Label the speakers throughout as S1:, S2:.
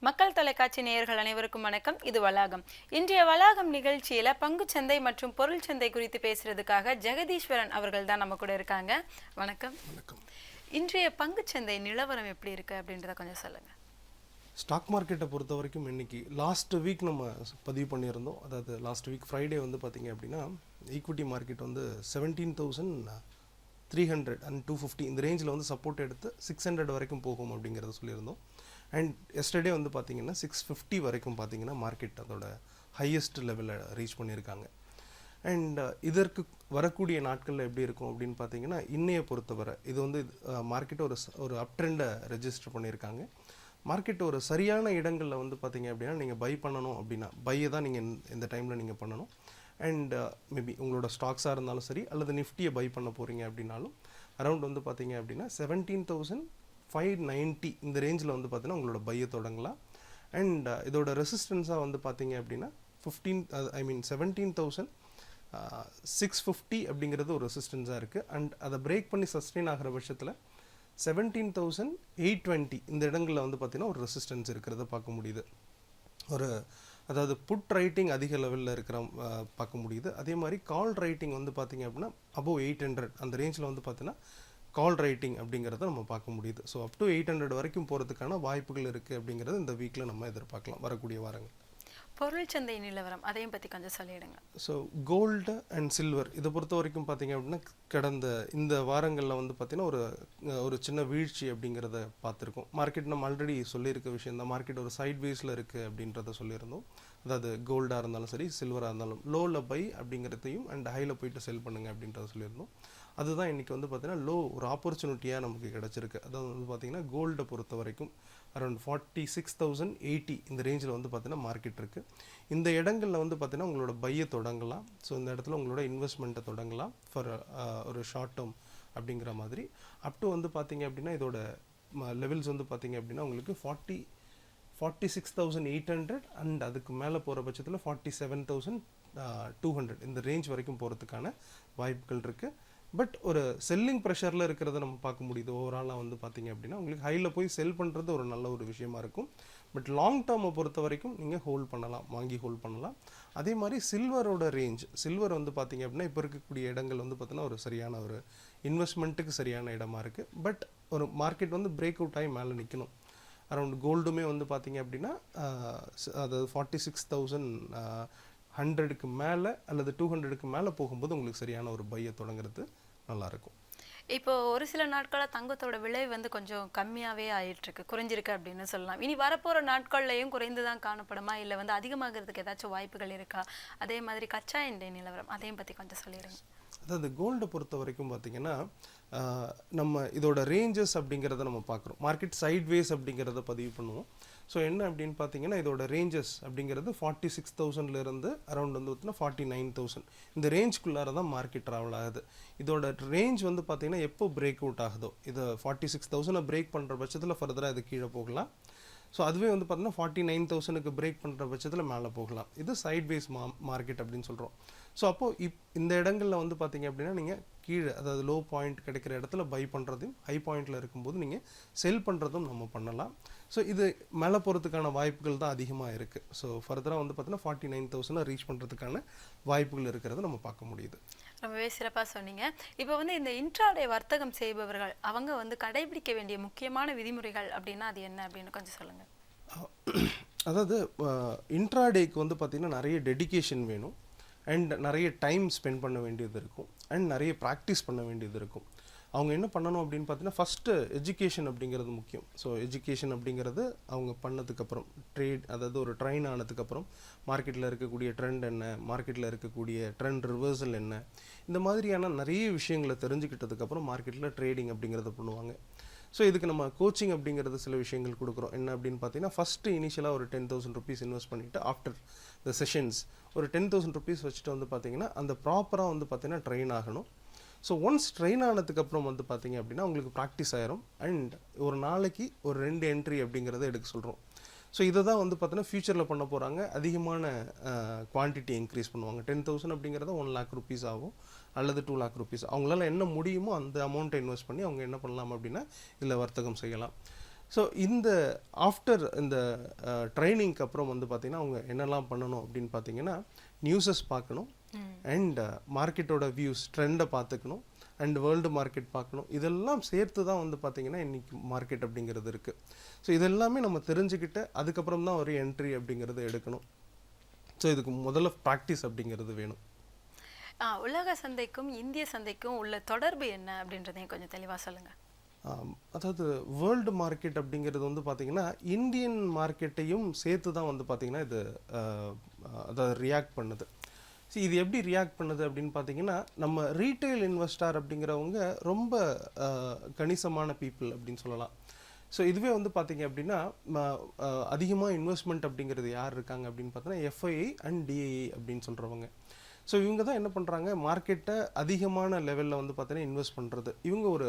S1: மக்கள் தொலைக்காட்சி நேயர்கள் அனைவருக்கும் வணக்கம். இது வளாகம். இன்றைய வளாகம் நிகழ்ச்சியில பங்குச்சந்தை மற்றும் பொருள் சந்தை குறித்து பேசுறதுக்காக ஜெகதீஸ்வரன் அவர்கள் தான் நம்ம கூட இருக்காங்க. வணக்கம்.
S2: வணக்கம்.
S1: இன்றைய பங்குச்சந்தை நிலவரம் எப்படி இருக்கு அப்படின்றத கொஞ்சம் சொல்லுங்க.
S2: ஸ்டாக் மார்க்கெட்டை பொறுத்த வரைக்கும் இன்னைக்கு லாஸ்ட் வீக் நம்ம பதிவு பண்ணியிருந்தோம். அதாவது லாஸ்ட் வீக் ஃப்ரைடே வந்து பார்த்தீங்க அப்படின்னா ஈக்விட்டி மார்க்கெட் வந்து 17,300 and 250 இந்த ரேஞ்சில் வந்து சப்போர்ட் எடுத்து 600 வரைக்கும் போகும் அப்படிங்கிறத சொல்லியிருந்தோம். அண்ட் எஸ்டர்டே வந்து பார்த்தீங்கன்னா 650 வரைக்கும் பார்த்தீங்கன்னா மார்க்கெட் அதோட ஹையஸ்ட் லெவலில் ரீச் பண்ணியிருக்காங்க. அண்ட் இதற்கு வரக்கூடிய நாட்களில் எப்படி இருக்கும் அப்படின்னு பார்த்தீங்கன்னா இன்னையை பொறுத்தவரை இது வந்து மார்க்கெட் ஒரு அப் ட்ரெண்டை ரெஜிஸ்டர் பண்ணியிருக்காங்க. மார்க்கெட் ஒரு சரியான இடங்களில் வந்து பார்த்தீங்க அப்படின்னா நீங்கள் பை பண்ணணும் அப்படின்னா பையை தான் நீங்கள் இந்த டைமில் நீங்கள் பண்ணணும். அண்ட் மேபி உங்களோட ஸ்டாக்ஸாக இருந்தாலும் சரி அல்லது நிஃப்டியை பை பண்ண போகிறீங்க அப்படின்னாலும் அரௌண்ட் வந்து பார்த்தீங்க அப்படின்னா 17,590 இந்த ரேஞ்சில் வந்து பார்த்தீங்கன்னா உங்களோட பையை தொடங்கலாம். அண்ட் இதோட ரெசிஸ்டன்ஸாக வந்து பார்த்தீங்க அப்படின்னா 17,650 அப்படிங்கிறது ஒரு ரெசிஸ்டன்ஸாக இருக்குது. அண்ட் அதை பிரேக் பண்ணி சஸ்டெயின் ஆகிற பட்சத்தில் 17,820 இந்த இடங்களில் வந்து பார்த்தீங்கன்னா ஒரு ரெசிஸ்டன்ஸ் இருக்கிறத பார்க்க முடியுது. அதாவது புட் ரைட்டிங் அதிக லெவலில் இருக்கிற பார்க்க முடியுது. அதே மாதிரி கால் ரைட்டிங் வந்து பார்த்தீங்க அப்படின்னா அபோவ் 800 அந்த ரேஞ்சில் வந்து பார்த்தீங்கன்னா கால் ரைட்டிங் அப்படிங்கிறத நம்ம பார்க்க முடியுது. ஸோ அப் டு 800 வரைக்கும் போகிறதுக்கான வாய்ப்புகள் இருக்குது அப்படிங்கிறது இந்த வீக்கில் நம்ம எதிர்பார்க்கலாம் வரக்கூடிய வாரங்கள்.
S1: பொருள் சந்தை நிலவரம் அதையும் பற்றி கொஞ்சம் சொல்லிடுங்க.
S2: ஸோ கோல்டு அண்ட் சில்வர் இதை பொறுத்த வரைக்கும் பார்த்தீங்க அப்படின்னா கடந்த இந்த வாரங்களில் வந்து பார்த்தீங்கன்னா ஒரு சின்ன வீழ்ச்சி அப்படிங்கிறத பார்த்துருக்கோம். மார்க்கெட் நம்ம ஆல்ரெடி சொல்லியிருக்க விஷயம் தான். மார்க்கெட் ஒரு சைட் வேஸில் இருக்குது அப்படின்றத சொல்லியிருந்தோம். அதாவது கோல்டாக இருந்தாலும் சரி சில்வராக இருந்தாலும் லோவில் பை அப்படிங்கிறதையும் அண்ட் ஹையில் போயிட்டு செல் பண்ணுங்கள் அப்படின்றத சொல்லியிருந்தோம். அதுதான் இன்றைக்கி வந்து பார்த்திங்கன்னா லோ ஒரு ஆப்பர்ச்சுனிட்டியாக நமக்கு கிடச்சிருக்கு. அதாவது வந்து பார்த்திங்கன்னா கோல்டை பொறுத்த வரைக்கும் அரௌண்ட் 46,080 இந்த ரேஞ்சில் வந்து பார்த்திங்கன்னா மார்க்கெட் இருக்குது. இந்த இடங்களில் வந்து பார்த்திங்கன்னா உங்களோட பையை தொடங்கலாம். ஸோ இந்த இடத்துல உங்களோட இன்வெஸ்ட்மெண்ட்டை தொடங்கலாம் ஃபார் ஒரு ஷார்ட் டேர்ம் அப்படிங்கிற மாதிரி. அப் டு வந்து பார்த்திங்க அப்படின்னா இதோட லெவல்ஸ் வந்து பார்த்திங்க அப்படின்னா உங்களுக்கு 46,800 அண்ட் அதுக்கு மேலே போகிற பட்சத்தில் 47,200 இந்த ரேஞ்ச் வரைக்கும் போகிறதுக்கான வாய்ப்புகள் இருக்குது. பட் ஒரு செல்லிங் ப்ரெஷரில் இருக்கிறத நம்ம பார்க்க முடியுது. ஓவராலாக வந்து பார்த்திங்க அப்படின்னா உங்களுக்கு ஹையில் போய் செல் பண்ணுறது ஒரு நல்ல ஒரு விஷயமா இருக்கும். பட் லாங் டேர்மை பொறுத்த வரைக்கும் நீங்கள் ஹோல்ட் பண்ணலாம், வாங்கி ஹோல்ட் பண்ணலாம். அதே மாதிரி சில்வரோட சில்வர் வந்து பார்த்திங்க அப்படின்னா இப்போ இருக்கக்கூடிய இடங்கள் வந்து பார்த்திங்கன்னா ஒரு சரியான ஒரு இன்வெஸ்ட்மெண்ட்டுக்கு சரியான இடமா இருக்குது. பட் ஒரு மார்க்கெட் வந்து பிரேக் அவுட் ஆகி மேலே நிற்கணும். அரௌண்ட் கோல்டுமே வந்து பார்த்திங்க அப்படின்னா அதாவது 46,100க்கு மேலே அல்லது 200க்கு மேலே போகும்போது உங்களுக்கு சரியான ஒரு பையை தொடங்குறது நல்லாயிருக்கும்.
S1: இப்போ ஒரு சில நாட்களாக தங்கத்தோட விலை வந்து கொஞ்சம் கம்மியாகவே ஆயிட்டுருக்கு, குறைஞ்சிருக்கு அப்படின்னு சொல்லலாம். இனி வரப்போகிற நாட்கள்லையும் குறைந்து தான் காணப்படுமா, இல்லை வந்து அதிகமாகிறதுக்கு ஏதாச்சும் வாய்ப்புகள் இருக்கா? அதே மாதிரி கச்சா எண்ணெய் நிலவரம் அதையும் பற்றி கொஞ்சம் சொல்லிடுங்க.
S2: அதாவது கோல்டை பொறுத்த வரைக்கும் பார்த்திங்கன்னா நம்ம இதோட ரேஞ்சஸ் அப்படிங்கிறத நம்ம பார்க்குறோம். மார்க்கெட் சைட்வேஸ் அப்படிங்கிறத பதிவு பண்ணுவோம். ஸோ என்ன அப்படின்னு பார்த்தீங்கன்னா இதோட ரேஞ்சஸ் அப்படிங்கிறது 46,000லேருந்து அரௌண்ட் வந்து பார்த்தீங்கன்னா 49,000 இந்த ரேஞ்சுக்குள்ளார தான் மார்க்கெட் ட்ராவல் ஆகுது. இதோட ரேஞ்ச் வந்து பார்த்திங்கன்னா எப்போ பிரேக் அவுட் ஆகுதோ இது 46,000 பிரேக் பண்ணுற பட்சத்தில் ஃபர்தராக இது கீழே போகலாம். ஸோ அதுவே வந்து பார்த்தீங்கன்னா 49,000க்கு பிரேக் பண்ணுற பட்சத்தில் மேலே போகலாம். இது சைட்வேஸ் மார்க்கெட் அப்படின்னு சொல்கிறோம். ஸோ அப்போது இந்த இடங்களில் வந்து பார்த்திங்க அப்படின்னா நீங்கள் கீழே அதாவது லோ பாயிண்ட் கிடைக்கிற இடத்துல பை பண்ணுறதையும் ஹை பாயிண்டில் இருக்கும்போது நீங்கள் செல் பண்ணுறதும் நம்ம பண்ணலாம். ஸோ இது மேலே போகிறதுக்கான வாய்ப்புகள் தான் அதிகமாக இருக்குது. ஸோ ஃபர்தராக வந்து பார்த்தீங்கன்னா 49,000 ரீச் பண்ணுறதுக்கான வாய்ப்புகள் இருக்கிறத நம்ம பார்க்க முடியுது.
S1: ரொம்பவே சிறப்பாக சொன்னீங்க. இப்போ வந்து இந்த இன்ட்ராடே வர்த்தகம் செய்பவர்கள் அவங்க வந்து கடைபிடிக்க வேண்டிய முக்கியமான விதிமுறைகள் அப்படின்னா அது என்ன அப்படின்னு கொஞ்சம் சொல்லுங்கள்.
S2: அதாவது இன்ட்ராடேக்கு வந்து பார்த்திங்கன்னா நிறைய டெடிகேஷன் வேணும். அண்ட் நிறைய டைம் ஸ்பெண்ட் பண்ண வேண்டியது இருக்கும். அண்ட் நிறைய ப்ராக்டிஸ் பண்ண வேண்டியது இருக்கும். அவங்க என்ன பண்ணணும் அப்படின்னு பார்த்தீங்கன்னா ஃபஸ்ட்டு எஜுகேஷன் அப்படிங்கிறது முக்கியம். ஸோ எஜுகேஷன் அப்படிங்கிறது அவங்க பண்ணதுக்கப்புறம் அதாவது ஒரு ட்ரெயின் ஆனதுக்கப்புறம் மார்க்கெட்டில் இருக்கக்கூடிய ட்ரெண்ட் என்ன, மார்க்கெட்டில் இருக்கக்கூடிய ட்ரெண்ட் ரிவர்சல் என்ன, இந்த மாதிரியான நிறைய விஷயங்களை தெரிஞ்சுக்கிட்டதுக்கப்புறம் மார்க்கெட்டில் ட்ரேடிங் அப்படிங்கிறத பண்ணுவாங்க. ஸோ இதுக்கு நம்ம கோச்சிங் அப்படிங்கிறது சில விஷயங்கள் கொடுக்குறோம். என்ன அப்படின்னு பார்த்தீங்கன்னா ஃபஸ்ட்டு இனிஷியலாக ஒரு 10,000 rupees இன்வெஸ்ட் பண்ணிவிட்டு ஆஃப்டர் த செஷன்ஸ் ஒரு 10,000 rupees வச்சுட்டு வந்து பார்த்திங்கன்னா அந்த ப்ராப்பராக வந்து பார்த்திங்கன்னா ட்ரெயின் ஆகணும். ஸோ ஒன்ஸ் ட்ரெயின் ஆனதுக்கப்புறம் வந்து பார்த்திங்க அப்படின்னா உங்களுக்கு ப்ராக்டிஸ் ஆயிரும். அண்ட் ஒரு நாளைக்கு ஒரு 2 என்ட்ரி அப்படிங்கிறத எடுக்க சொல்கிறோம். ஸோ இதை தான் வந்து பார்த்தீங்கன்னா ஃபியூச்சரில் பண்ண போகிறாங்க. அதிகமான குவான்டிட்டி இன்க்ரீஸ் பண்ணுவாங்க. 10,000 அப்படிங்கிறத 1 lakh rupees ஆகும் அல்லது 2 lakh rupees. அவங்களால என்ன முடியுமோ அந்த அமௌண்ட்டை இன்வெஸ்ட் பண்ணி அவங்க என்ன பண்ணலாம் அப்படின்னா இதில் வர்த்தகம் செய்யலாம். ஸோ இந்த ஆஃப்டர் இந்த ட்ரைனிங்க்கு அப்புறம் வந்து பார்த்திங்கன்னா அவங்க என்னெல்லாம் பண்ணணும் அப்படின்னு பார்த்தீங்கன்னா நியூஸஸ் பார்க்கணும், அண்ட் மார்க்கெட்டோட வியூஸ் ட்ரெண்டை பார்த்துக்கணும், அண்ட் வேர்ல்டு மார்க்கெட் பார்க்கணும். இதெல்லாம் சேர்த்து தான் வந்து பார்த்திங்கன்னா இன்றைக்கி மார்க்கெட் அப்படிங்கிறது இருக்குது. ஸோ இதெல்லாமே நம்ம தெரிஞ்சுக்கிட்டு அதுக்கப்புறம் தான் ஒரு என்ட்ரி அப்படிங்கிறது எடுக்கணும். ஸோ இதுக்கு முதல்ல ப்ராக்டிஸ் அப்படிங்கிறது வேணும்.
S1: உலக சந்தைக்கும் இந்திய சந்தைக்கும் உள்ள தொடர்பு என்ன அப்படின்றதையும் கொஞ்சம் தெளிவாக சொல்லுங்கள்.
S2: அதாவது வேர்ல்டு மார்க்கெட் அப்படிங்கிறது வந்து பார்த்திங்கன்னா இந்தியன் மார்க்கெட்டையும் சேர்த்து தான் வந்து பார்த்திங்கன்னா இது அதாவது ரியாக்ட் பண்ணுது. ஸோ இது எப்படி ரியாக்ட் பண்ணுது அப்படின்னு பார்த்தீங்கன்னா நம்ம ரீட்டைல் இன்வெஸ்டார் அப்படிங்கிறவங்க ரொம்ப கணிசமான பீப்புள் அப்படின்னு சொல்லலாம். ஸோ இதுவே வந்து பார்த்தீங்க அப்படின்னா அதிகமாக இன்வெஸ்ட்மெண்ட் அப்படிங்கிறது யார் இருக்காங்க அப்படின்னு பார்த்தோன்னா எஃப்ஐஐ அண்ட் டிஐஐ அப்படின்னு சொல்கிறவங்க. ஸோ இவங்க தான் என்ன பண்ணுறாங்க, மார்க்கெட்டை அதிகமான லெவலில் வந்து பார்த்தீங்கன்னா இன்வெஸ்ட் பண்ணுறது. இவங்க ஒரு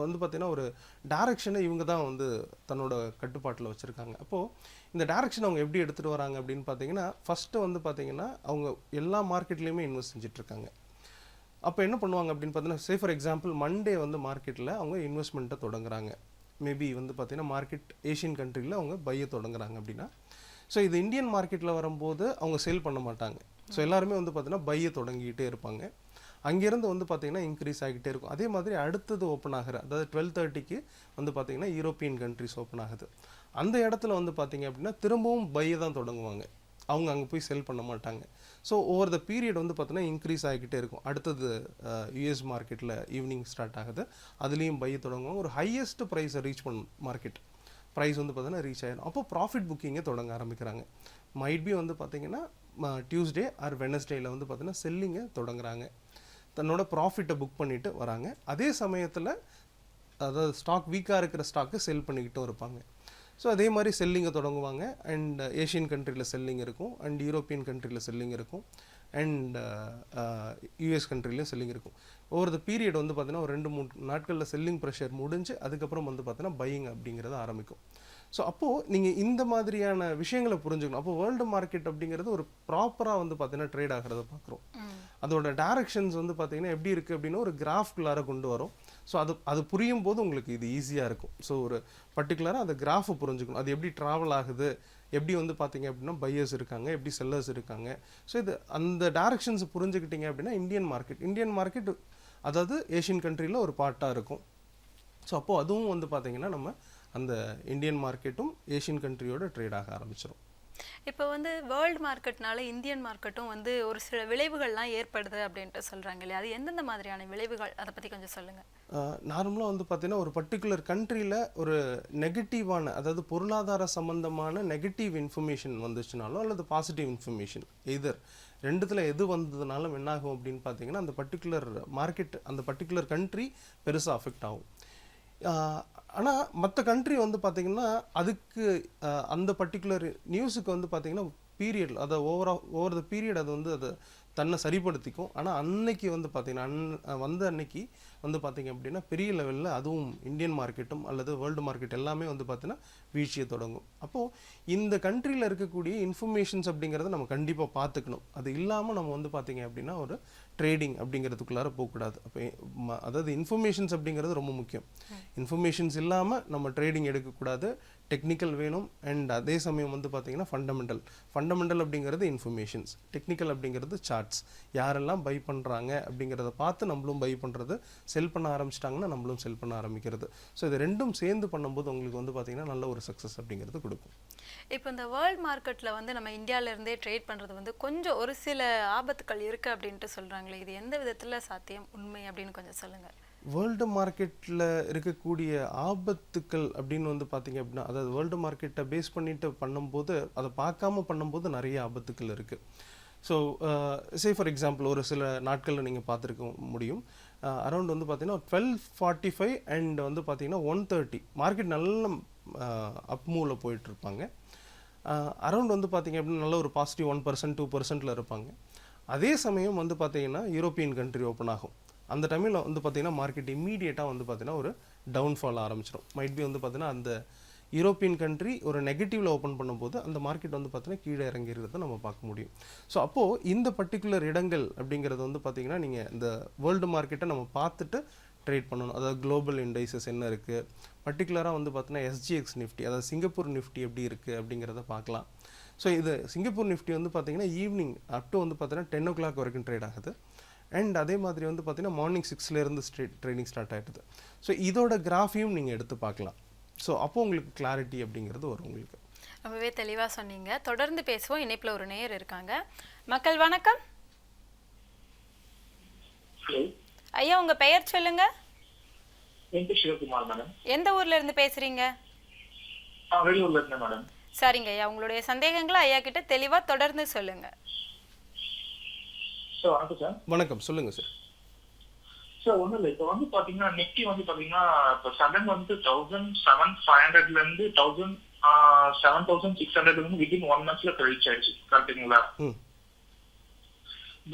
S2: வந்து பார்த்திங்கன்னா ஒரு டைரக்ஷனை இவங்க தான் வந்து தன்னோட கட்டுப்பாட்டில் வச்சுருக்காங்க. அப்போது இந்த டைரக்ஷன் அவங்க எப்படி எடுத்துகிட்டு வராங்க அப்படின்னு பார்த்தீங்கன்னா ஃபஸ்ட்டு வந்து பார்த்திங்கன்னா அவங்க எல்லா மார்க்கெட்லேயுமே இன்வெஸ்ட் செஞ்சிட்ருக்காங்க. அப்போ என்ன பண்ணுவாங்க அப்படின்னு பார்த்தீங்கன்னா ஃபார் எக்ஸாம்பிள் மண்டே வந்து மார்க்கெட்டில் அவங்க இன்வெஸ்ட்மெண்ட்டை தொடங்குறாங்க. மேபி வந்து பார்த்திங்கன்னா மார்க்கெட் ஏஷியன் கண்ட்ரியில் அவங்க பையை தொடங்குறாங்க அப்படின்னா, ஸோ இது இந்தியன் மார்க்கெட்டில் வரும்போது அவங்க சேல் பண்ண மாட்டாங்க. ஸோ எல்லாருமே வந்து பார்த்திங்கன்னா பையை தொடங்கிக்கிட்டே இருப்பாங்க. அங்கேருந்து வந்து பார்த்திங்கன்னா இன்க்ரீஸ் ஆகிட்டே இருக்கும். அதே மாதிரி அடுத்தது ஓப்பன் ஆகிற அதாவது 12:30க்கு வந்து பார்த்திங்கன்னா யூரோப்பியன் கண்ட்ரிஸ் ஓப்பன் ஆகுது. அந்த இடத்துல வந்து பார்த்திங்க அப்படின்னா திரும்பவும் பையை தான் தொடங்குவாங்க, அவங்க அங்கே போய் செல் பண்ண மாட்டாங்க. ஸோ ஓவர் த பீரியட் வந்து பார்த்திங்கன்னா இன்க்ரீஸ் ஆகிக்கிட்டே இருக்கும். அடுத்தது யூஎஸ் மார்க்கெட்டில் ஈவினிங் ஸ்டார்ட் ஆகுது, அதுலேயும் பையை தொடங்குவாங்க. ஒரு ஹையஸ்ட் ப்ரைஸை ரீச் பண்ணும் மார்க்கெட் ப்ரைஸ் வந்து பார்த்திங்கன்னா ரீச் ஆகிடும். அப்போ ப்ராஃபிட் புக்கிங்கை தொடங்க ஆரம்பிக்கிறாங்க. மைட்பி வந்து பார்த்திங்கன்னா டியூஸ்டே ஆர் வெனஸ்டேயில் வந்து பார்த்திங்கன்னா செல்லிங்கை தொடங்குறாங்க, தன்னோட ப்ராஃபிட்டை புக் பண்ணிவிட்டு வராங்க. அதே சமயத்தில் அதாவது ஸ்டாக் வீக்காக இருக்கிற ஸ்டாக்கு செல் பண்ணிக்கிட்டும் இருப்பாங்க. ஸோ அதே மாதிரி செல்லிங்கை தொடங்குவாங்க. அண்ட் ஏஷியன் கண்ட்ரியில் செல்லிங் இருக்கும், அண்ட் யூரோப்பியன் கண்ட்ரியில் செல்லிங் இருக்கும், அண்ட் யூஎஸ் கண்ட்ரிலையும் செல்லிங் இருக்கும். ஓவர் த பீரியட் வந்து பார்த்திங்கன்னா ஒரு 2-3 நாட்களில் செல்லிங் ப்ரெஷர் முடிஞ்சு அதுக்கப்புறம் வந்து பார்த்திங்கன்னா பையிங் அப்படிங்கிறது ஆரம்பிக்கும். ஸோ அப்போது நீங்கள் இந்த மாதிரியான விஷயங்களை புரிஞ்சுக்கணும். அப்போ வேர்ல்டு மார்க்கெட் அப்படிங்கிறது ஒரு ப்ராப்பராக வந்து பார்த்திங்கன்னா ட்ரேட் ஆகிறத பார்க்குறோம். அதோட டைரக்ஷன்ஸ் வந்து பார்த்திங்கன்னா எப்படி இருக்குது அப்படின்னா ஒரு கிராஃப்குள்ளார கொண்டு வரும். ஸோ அது புரியும் போது உங்களுக்கு இது ஈஸியாக இருக்கும். ஸோ ஒரு பர்டிகுலராக அந்த கிராஃபை புரிஞ்சுக்கணும், அது எப்படி ட்ராவல் ஆகுது, எப்படி வந்து பார்த்திங்க அப்படின்னா பையர்ஸ் இருக்காங்க, எப்படி செல்லர்ஸ் இருக்காங்க. ஸோ இது அந்த டைரக்ஷன்ஸ் புரிஞ்சுக்கிட்டிங்க அப்படின்னா இந்தியன் மார்க்கெட் அதாவது ஏஷியன் கண்ட்ரியில் ஒரு பார்ட்டாக இருக்கும். ஸோ அப்போது அதுவும் வந்து பார்த்திங்கன்னா நம்ம அந்த இந்தியன் மார்க்கெட்டும் ஏஷியன் கண்ட்ரியோட ட்ரேட் ஆக ஆரம்பிச்சிடும்.
S1: இப்போ வந்து வேர்ல்டு மார்க்கெட்னால இந்தியன் மார்க்கெட்டும் வந்து ஒரு சில விளைவுகள்லாம் ஏற்படுது அப்படின்ட்டு சொல்கிறாங்க இல்லையா, அது எந்தெந்த மாதிரியான விளைவுகள், அதை பற்றி கொஞ்சம் சொல்லுங்கள்.
S2: நார்மலாக வந்து பார்த்தீங்கன்னா ஒரு பர்டிகுலர் கண்ட்ரியில் ஒரு நெகட்டிவான அதாவது பொருளாதார சம்பந்தமான நெகட்டிவ் இன்ஃபர்மேஷன் வந்துச்சுனாலும் அல்லது பாசிட்டிவ் இன்ஃபர்மேஷன் எதர் ரெண்டுத்தில் எது வந்ததுனாலும் என்னாகும் அப்படின்னு பார்த்தீங்கன்னா அந்த பர்டிகுலர் மார்க்கெட் அந்த பர்டிகுலர் கண்ட்ரி பெருசாக அஃபெக்ட் ஆகும். ஆனால் மற்ற கண்ட்ரி வந்து பார்த்திங்கன்னா அதுக்கு அந்த பர்டிகுலர் நியூஸுக்கு வந்து பார்த்திங்கன்னா பீரியட் அதை ஓவர் த பீரியட் அது வந்து அதை தன்னை சரிப்படுத்திக்கும். ஆனால் அன்னைக்கு வந்து பார்த்திங்கன்னா அன்னைக்கு வந்து பார்த்திங்க அப்படின்னா பெரிய லெவலில் அதுவும் இந்தியன் மார்க்கெட்டும் அல்லது வேர்ல்டு மார்க்கெட் எல்லாமே வந்து பார்த்திங்கன்னா வீழ்ச்சியை தொடங்கும். அப்போது இந்த கண்ட்ரியில் இருக்கக்கூடிய இன்ஃபர்மேஷன்ஸ் அப்படிங்கிறத நம்ம கண்டிப்பாக பார்த்துக்கணும். அது இல்லாமல் நம்ம வந்து பார்த்திங்க அப்படின்னா ஒரு ட்ரேடிங் அப்படிங்கிறதுக்குள்ளார போகக்கூடாது. அப்போ அதாவது இன்ஃபர்மேஷன்ஸ் அப்படிங்கிறது ரொம்ப முக்கியம். இன்ஃபர்மேஷன்ஸ் இல்லாமல் நம்ம ட்ரேடிங் எடுக்கக்கூடாது. டெக்னிக்கல் வேணும், அண்ட் அதே சமயம் வந்து பார்த்திங்கன்னா ஃபண்டமெண்டல் அப்படிங்கிறது இன்ஃபர்மேஷன்ஸ், டெக்னிக்கல் அப்படிங்கிறது சார்ட்ஸ். யாரெல்லாம் பை பண்ணுறாங்க அப்படிங்கிறத பார்த்து நம்மளும் பை பண்ணுறது, செல் பண்ண ஆரம்பிச்சிட்டாங்கன்னா நம்மளும் செல் பண்ண ஆரம்பிக்கிறது. ஸோ இது ரெண்டும் சேர்ந்து பண்ணும்போது உங்களுக்கு வந்து பார்த்திங்கன்னா நல்ல ஒரு சக்ஸஸ் அப்படிங்கிறது கொடுக்கும்.
S1: இப்போ இந்த வேர்ல்டு மார்க்கெட்டில் வந்து நம்ம இந்தியாவிலேருந்தே ட்ரேட் பண்ணுறது வந்து கொஞ்சம் ஒரு சில ஆபத்துக்கள் இருக்குது அப்படின்ட்டு சொல்கிறாங்களே, இது எந்த விதத்தில் சாத்தியம், உண்மை அப்படின்னு கொஞ்சம் சொல்லுங்கள்.
S2: வேர்ல்டு மார்க்கெட்டில் இருக்கக்கூடிய ஆபத்துக்கள் அப்படின்னு வந்து பார்த்திங்க அப்படின்னா அதாவது வேர்ல்டு மார்க்கெட்டை பேஸ் பண்ணிட்டு பண்ணும்போது அதை பார்க்காம பண்ணும்போது நிறைய ஆபத்துக்கள் இருக்குது. ஸோ ஃபார் எக்ஸாம்பிள் ஒரு சில நாட்களில் நீங்கள் பார்த்துருக்க முடியும். அரௌண்ட் வந்து பார்த்திங்கன்னா 12:45 அண்ட் வந்து பார்த்திங்கன்னா 1:30 மார்க்கெட் நல்ல அப் மூவில் போயிட்டுருப்பாங்க. அரௌண்ட் வந்து பார்த்திங்க அப்படின்னா நல்ல ஒரு பாசிட்டிவ் 1% 2%ல் இருப்பாங்க. அதே சமயம் வந்து பார்த்திங்கன்னா யூரோப்பியன் கண்ட்ரி ஓப்பன் ஆகும். அந்த டைமில் வந்து பார்த்திங்கன்னா மார்க்கெட் இம்மீடியட்டாக வந்து பார்த்திங்கன்னா ஒரு டவுன்ஃபால் ஆரம்பிச்சிடும். மைட்பி வந்து பார்த்திங்கன்னா அந்த யூரோப்பியன் கண்ட்ரி ஒரு நெகட்டிவில் ஓப்பன் பண்ணும்போது அந்த மார்க்கெட் வந்து பார்த்திங்கன்னா கீழே இறங்கிறத நம்ம பார்க்க முடியும். ஸோ அப்போது இந்த பர்டிகுலர் இடங்கள் அப்படிங்கிறது வந்து பார்த்திங்கன்னா நீங்கள் இந்த வேர்ல்டு மார்க்கெட்டை நம்ம பார்த்துட்டு ட்ரேட் பண்ணணும். அதாவது குளோபல் இண்டைசஸ் என்ன இருக்குது, பர்டிகுலராக வந்து பார்த்தீங்கன்னா எஸ்ஜிஎக்ஸ் நிஃப்டி, அதாவது சிங்கப்பூர் நிஃப்டி எப்படி இருக்குது அப்படிங்கிறத பார்க்கலாம். ஸோ இது சிங்கப்பூர் நிஃப்டி வந்து பார்த்தீங்கன்னா ஈவினிங் அப் டு வந்து பார்த்தீங்கன்னா 10 o'clock வரைக்கும் ட்ரேட் ஆகுது. அண்ட் அதே மாதிரி வந்து பார்த்தீங்கன்னா மார்னிங் 6லேருந்து ட்ரேடிங் ஸ்டார்ட் ஆகிடுது. ஸோ இதோட கிராஃபையும் நீங்கள் எடுத்து பார்க்கலாம். ஸோ அப்போ உங்களுக்கு கிளாரிட்டி அப்படிங்கிறது வரும் உங்களுக்கு.
S1: ரொம்பவே தெளிவாக சொன்னீங்க. தொடர்ந்து பேசுவோம். இணைப்பில் ஒரு நேயர் இருக்காங்க. மக்கள் வணக்கம். ஐயா உங்க பெயர் சொல்லுங்க.
S3: சிவகுமார் மேடம்.
S1: எந்த ஊர்ல இருந்து பேசுறீங்க?
S3: வெளியூர்ல இருந்தேன் மேடம்.
S1: சரிங்க ஐயா, உங்களுடைய சந்தேகங்களை ஐயா கிட்ட தெளிவா தொடர்ந்து சொல்லுங்க.
S3: சார் வணக்கம் சார்.
S2: வணக்கம், சொல்லுங்க சார்.
S3: சார் ஒன்றும் இல்லை, இப்போ வந்து பார்த்தீங்கன்னா நிஃப்டி வந்து பார்த்தீங்கன்னா இப்போ சடன் வந்து 17,500ல இருந்து 7,600 வந்து வித்தின் 1 monthல கழிச்சு ஆயிடுச்சு, கரெக்டுங்களா?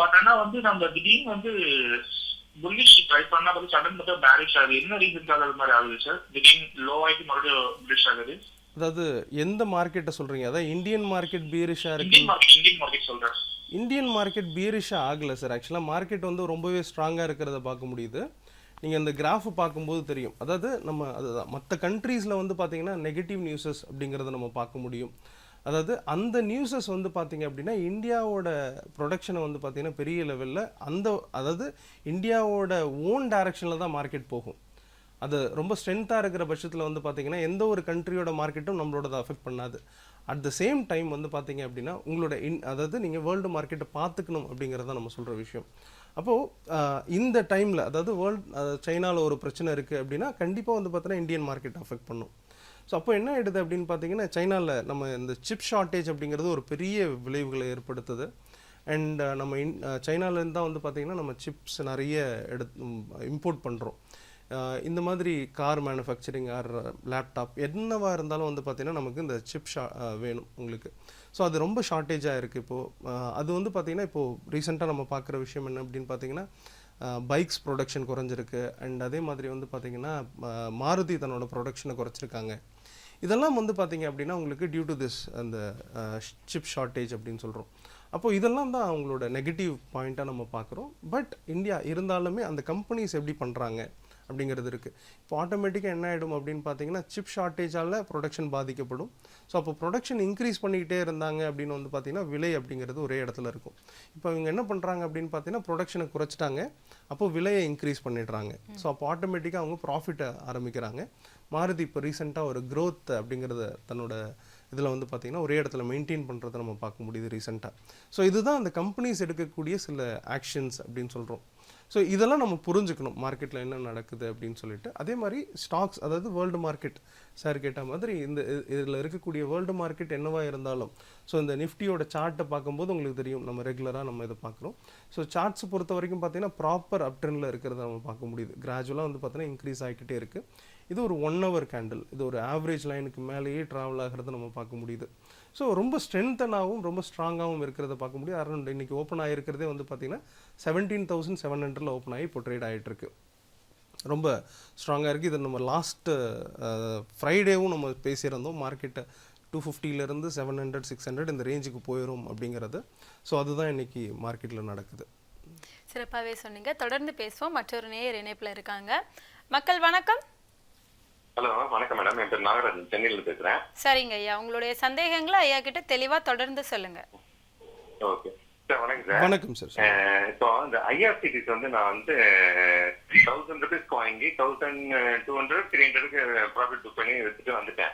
S3: பட் ஆனா வந்து நம்ம திடீர்னு வந்து புல்லிஷ் ட்ரை பண்ணா பார்த்து சடன் மட்டும் பேரிஷ் ஆகுது. என்ன ரீசன்க்காக அது மாதிரி ஆகுது சார்? திடீர்னு லோ ஆகிட்டு மறுபடியும் புல்லிஷ் ஆகுது.
S2: அதாவது எந்த மார்க்கெட்டை சொல்றீங்க? அதாவது இந்தியன் மார்க்கெட் பீரிஷா இருக்கு.
S3: இந்தியன் மார்க்கெட் சொல்றேன்.
S2: இந்தியன் மார்க்கெட் பீரிஷா ஆகலை சார். ஆக்சுவலாக மார்க்கெட் வந்து ரொம்பவே ஸ்ட்ராங்காக இருக்கிறத பார்க்க முடியுது. நீங்கள் இந்த கிராஃபு பார்க்கும்போது தெரியும். அதாவது நம்ம அதுதான் மற்ற கண்ட்ரீஸில் வந்து பார்த்தீங்கன்னா நெகட்டிவ் நியூஸஸ் அப்படிங்கிறத நம்ம பார்க்க முடியும். அதாவது அந்த நியூஸஸ் வந்து பார்த்தீங்க அப்படின்னா இந்தியாவோட ப்ரொடக்ஷனை வந்து பார்த்தீங்கன்னா பெரிய லெவலில் அதாவது இந்தியாவோட ஓன் டைரக்ஷனில் தான் மார்க்கெட் போகும். அது ரொம்ப ஸ்ட்ரென்த்தாக இருக்கிற பட்சத்தில் வந்து பார்த்தீங்கன்னா எந்த ஒரு கண்ட்ரியோட மார்க்கெட்டும் நம்மளோட அஃபெக்ட் பண்ணாது. அட் த சேம் டைம் வந்து பார்த்தீங்க அப்படின்னா உங்களோட அதாவது நீங்கள் வேர்ல்டு மார்க்கெட்டை பார்த்துக்கணும் அப்படிங்கிறத நம்ம சொல்கிற விஷயம். அப்போது இந்த டைமில் அதாவது சைனாவில் ஒரு பிரச்சனை இருக்குது அப்படின்னா கண்டிப்பாக வந்து பார்த்தீங்கன்னா இந்தியன் மார்க்கெட் அஃபெக்ட் பண்ணும். ஸோ அப்போ என்ன ஆகிடுது அப்படின்னு பார்த்தீங்கன்னா சைனாவில் நம்ம இந்த சிப் ஷார்ட்டேஜ் அப்படிங்கிறது ஒரு பெரிய விளைவுகளை ஏற்படுத்துது. அண்ட் நம்ம சைனாலேருந்து தான் வந்து பார்த்திங்கன்னா நம்ம சிப்ஸ் நிறைய இம்போர்ட் பண்ணுறோம். இந்த மாதிரி கார் மேனுஃபேக்சரிங் ஆர் லேப்டாப் என்னவாக இருந்தாலும் வந்து பார்த்திங்கன்னா நமக்கு இந்த சிப் வேணும் உங்களுக்கு. ஸோ அது ரொம்ப ஷார்ட்டேஜாக இருக்குது இப்போது. அது வந்து பார்த்திங்கன்னா இப்போது ரீசெண்டாக நம்ம பார்க்குற விஷயம் என்ன அப்படின்னு பார்த்திங்கன்னா பைக்ஸ் ப்ரொடக்ஷன் குறைஞ்சிருக்கு. அண்ட் அதே மாதிரி வந்து பார்த்திங்கன்னா மாருதி தன்னோட ப்ரொடக்ஷனை குறைச்சிருக்காங்க. இதெல்லாம் வந்து பார்த்திங்க அப்படின்னா உங்களுக்கு டியூ டு திஸ் அந்த சிப் ஷார்ட்டேஜ் அப்படின்னு சொல்கிறோம். அப்போது இதெல்லாம் தான் அவங்களோட நெகட்டிவ் பாயிண்ட்டாக நம்ம பார்க்குறோம். பட் இந்தியா இருந்தாலுமே அந்த கம்பெனிஸ் எப்படி பண்ணுறாங்க அப்படிங்கிறது இருக்குது. இப்போ ஆட்டோமேட்டிக்காக என்ன ஆகிடும் அப்படின்னு பார்த்தீங்கன்னா சிப் ஷார்ட்டேஜால் ப்ரொடக்ஷன் பாதிக்கப்படும். ஸோ அப்போ ப்ரொடக்ஷன் இன்க்ரீஸ் பண்ணிக்கிட்டே இருந்தாங்க அப்படின்னு வந்து பார்த்திங்கன்னா விலை அப்படிங்கிறது ஒரே இடத்துல இருக்கும். இப்போ இவங்க என்ன பண்ணுறாங்க அப்படின்னு பார்த்தீங்கன்னா ப்ரொடக்ஷனை குறைச்சிட்டாங்க, அப்போது விலையை இன்க்ரீஸ் பண்ணிடுறாங்க. ஸோ அப்போ ஆட்டோமேட்டிக்காக அவங்க ப்ராஃபிட்டை ஆரம்பிக்கிறாங்க. மாருதி இப்போ ரீசெண்டாக ஒரு க்ரோத் அப்படிங்கிறத தன்னோட இதில் வந்து பார்த்திங்கன்னா ஒரே இடத்துல மெயின்டைன் பண்ணுறதை நம்ம பார்க்க முடியுது ரீசெண்டாக. ஸோ இதுதான் அந்த கம்பெனிஸ் எடுக்கக்கூடிய சில ஆக்ஷன்ஸ் அப்படின்னு சொல்கிறோம். ஸோ இதெல்லாம் நம்ம புரிஞ்சுக்கணும் மார்க்கெட்டில் என்ன நடக்குது அப்படின்னு சொல்லிட்டு. அதே மாதிரி ஸ்டாக்ஸ், அதாவது வேர்ல்டு மார்க்கெட் சார் கேட்ட மாதிரி இதில் இருக்கக்கூடிய வேர்ல்டு மார்க்கெட் என்னவாக இருந்தாலும் ஸோ இந்த நிஃப்டியோட சார்ட்டை பார்க்கும்போது உங்களுக்கு தெரியும், நம்ம ரெகுலராக நம்ம இதை பார்க்குறோம். ஸோ சார்ட்ஸ் பொறுத்த வரைக்கும் பார்த்தீங்கன்னா ப்ராப்பர் அப் ட்ரெண்டில் இருக்கிறத நம்ம பார்க்க முடியுது. கிராஜுவலாக வந்து பார்த்தீங்கன்னா இன்க்ரீஸ் ஆகிக்கிட்டே இருக்குது. இது ஒரு 1 hour கேண்டில், இது ஒரு ஆவரேஜ் லைனுக்கு மேலேயே ட்ராவல் ஆகிறத நம்ம பார்க்க முடியுது. ஸோ ரொம்ப ஸ்ட்ரென்த்தனாகவும் ரொம்ப ஸ்ட்ராங்காகவும் இருக்கிறத பார்க்க முடியும். அரௌண்ட் இன்றைக்கி ஓப்பன் ஆகிருக்கிறதே வந்து பார்த்திங்கன்னா 17,700 ஓப்பன் ஆகி இப்போ ட்ரேட் ஆகிட்டுருக்கு. ரொம்ப ஸ்ட்ராங்காக இருக்குது. இதை நம்ம லாஸ்ட்டு ஃப்ரைடேவும் நம்ம பேசியிருந்தோம். மார்க்கெட்டை 250 700 600 இந்த ரேஞ்சுக்கு போயிடும் அப்படிங்கிறது. ஸோ அதுதான் இன்றைக்கி மார்க்கெட்டில் நடக்குது.
S1: சிறப்பாகவே சொன்னீங்க. தொடர்ந்து பேசுவோம். மற்றொரு நேயர் இணைப்பில் இருக்காங்க. மக்கள் வணக்கம்.
S4: ஹலோ வணக்கம் மேடம், என் பேர் நாகராஜன், சென்னையில் பேசுகிறேன்.
S1: சரிங்க ஐயா, உங்களுடைய சந்தேகங்களை ஐயா கிட்ட தெளிவாக தொடர்ந்து சொல்லுங்க.
S4: ஓகே சார், வணக்கம் சார்.
S2: வணக்கம் சார்.
S4: இப்போ இந்த ஐஆர்சிடிஸ் வந்து நான் வந்து 1000 rupees வாங்கி 1200 300 ப்ராஃபிட் புக் பண்ணி எடுத்துட்டு வந்துட்டேன்.